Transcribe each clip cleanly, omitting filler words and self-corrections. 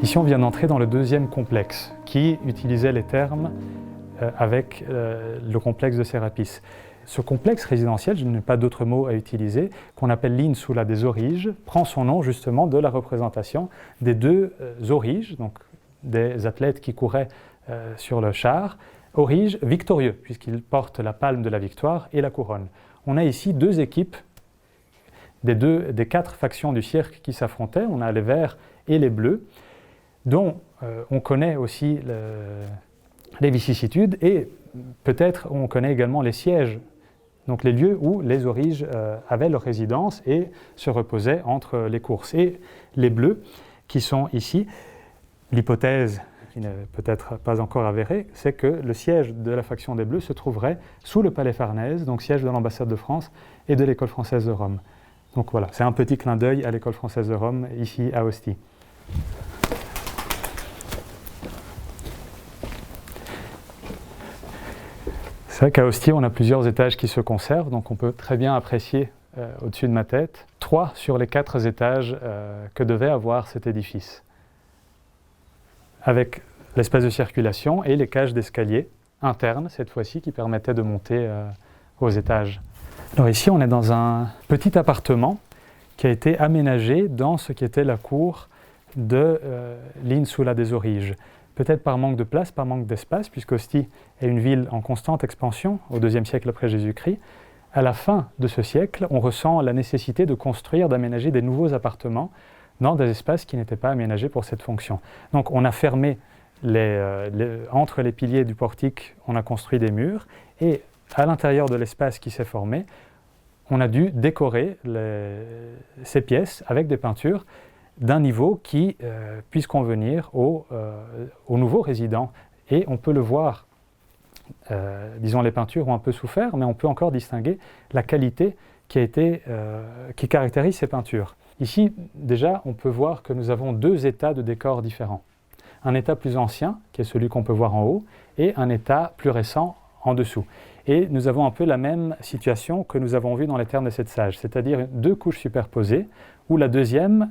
Ici, on vient d'entrer dans le deuxième complexe, qui utilisait les termes avec le complexe de Sérapis. Ce complexe résidentiel, je n'ai pas d'autre mot à utiliser, qu'on appelle l'Insula des Auriges, prend son nom justement de la représentation des deux auriges, donc des athlètes qui couraient sur le char, auriges victorieux, puisqu'ils portent la palme de la victoire et la couronne. On a ici deux équipes des quatre factions du cirque qui s'affrontaient. On a les verts et les bleus, dont on connaît aussi les vicissitudes et peut-être on connaît également les sièges, donc les lieux où les auriges avaient leur résidence et se reposaient entre les courses. Et les bleus qui sont ici, l'hypothèse qui n'est peut-être pas encore avérée, c'est que le siège de la faction des bleus se trouverait sous le palais Farnèse, donc siège de l'ambassade de France et de l'école française de Rome. Donc voilà, c'est un petit clin d'œil à l'école française de Rome, ici à Ostie. C'est vrai qu'à Ostie, on a plusieurs étages qui se conservent, donc on peut très bien apprécier au-dessus de ma tête 3 sur les 4 étages que devait avoir cet édifice, avec l'espace de circulation et les cages d'escalier internes, cette fois-ci, qui permettaient de monter aux étages. Alors ici, on est dans un petit appartement qui a été aménagé dans ce qui était la cour de l'Insula des Auriges. Peut-être par manque de place, par manque d'espace, puisque Ostie est une ville en constante expansion au IIe siècle après Jésus-Christ. À la fin de ce siècle, on ressent la nécessité de construire, d'aménager des nouveaux appartements dans des espaces qui n'étaient pas aménagés pour cette fonction. Donc on a fermé entre les piliers du portique, on a construit des murs, et à l'intérieur de l'espace qui s'est formé, on a dû décorer ces pièces avec des peintures d'un niveau qui puisse convenir aux nouveaux résidents. Et on peut le voir, disons les peintures ont un peu souffert, mais on peut encore distinguer la qualité qui caractérise ces peintures. Ici, déjà, on peut voir que nous avons 2 états de décors différents. Un état plus ancien, qui est celui qu'on peut voir en haut, et un état plus récent en dessous. Et nous avons un peu la même situation que nous avons vue dans les termes des 7 sages, c'est-à-dire 2 couches superposées, où la deuxième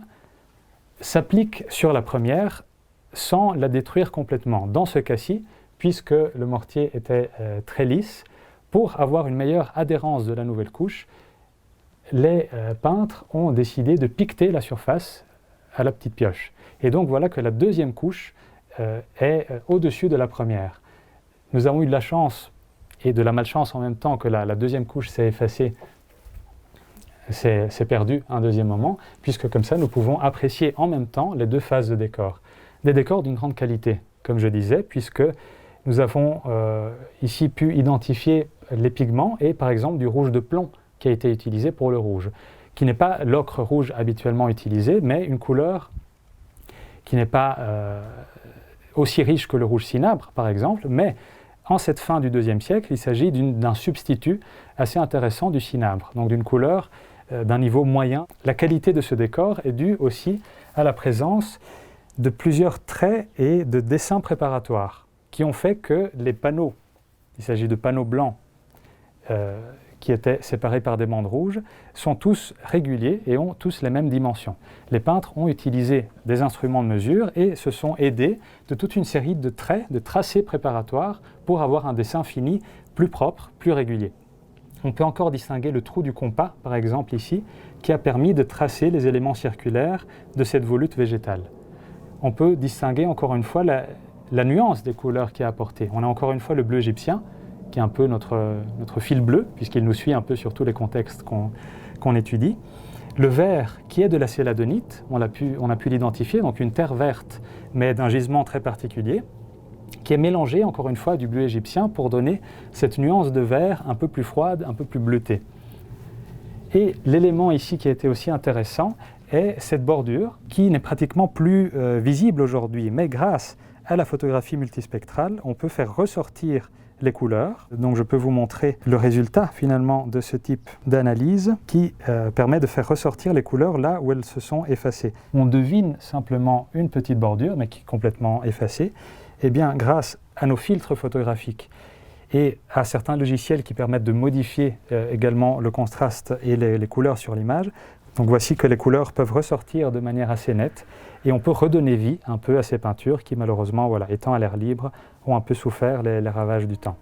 s'applique sur la première sans la détruire complètement. Dans ce cas-ci, puisque le mortier était très lisse, pour avoir une meilleure adhérence de la nouvelle couche, les peintres ont décidé de piqueter la surface à la petite pioche. Et donc voilà que la deuxième couche est au-dessus de la première. Nous avons eu de la chance et de la malchance en même temps que la deuxième couche s'est effacée, s'est perdue un deuxième moment, puisque comme ça nous pouvons apprécier en même temps les 2 phases de décor. Des décors d'une grande qualité, comme je disais, puisque nous avons ici pu identifier les pigments et par exemple du rouge de plomb qui a été utilisé pour le rouge, qui n'est pas l'ocre rouge habituellement utilisé, mais une couleur qui n'est pas aussi riche que le rouge cinabre, par exemple, mais en cette fin du IIe siècle, il s'agit d'un substitut assez intéressant du cinabre, donc d'une couleur d'un niveau moyen. La qualité de ce décor est due aussi à la présence de plusieurs traits et de dessins préparatoires qui ont fait que les panneaux, il s'agit de panneaux blancs qui étaient séparés par des bandes rouges, sont tous réguliers et ont tous les mêmes dimensions. Les peintres ont utilisé des instruments de mesure et se sont aidés de toute une série de traits, de tracés préparatoires pour avoir un dessin fini plus propre, plus régulier. On peut encore distinguer le trou du compas, par exemple ici, qui a permis de tracer les éléments circulaires de cette volute végétale. On peut distinguer encore une fois la nuance des couleurs qui est apportée. On a encore une fois le bleu égyptien, qui est un peu notre fil bleu, puisqu'il nous suit un peu sur tous les contextes qu'on étudie. Le vert, qui est de la céladonite, on a pu l'identifier, donc une terre verte, mais d'un gisement très particulier, qui est mélangé encore une fois du bleu égyptien pour donner cette nuance de vert un peu plus froide, un peu plus bleutée. Et l'élément ici qui a été aussi intéressant est cette bordure, qui n'est pratiquement plus visible aujourd'hui, mais grâce à la photographie multispectrale, on peut faire ressortir les couleurs. Donc je peux vous montrer le résultat finalement de ce type d'analyse qui permet de faire ressortir les couleurs là où elles se sont effacées. On devine simplement une petite bordure mais qui est complètement effacée, et bien grâce à nos filtres photographiques et à certains logiciels qui permettent de modifier également le contraste et les couleurs sur l'image. Donc voici que les couleurs peuvent ressortir de manière assez nette et on peut redonner vie un peu à ces peintures qui malheureusement, voilà, étant à l'air libre, ont un peu souffert les ravages du temps.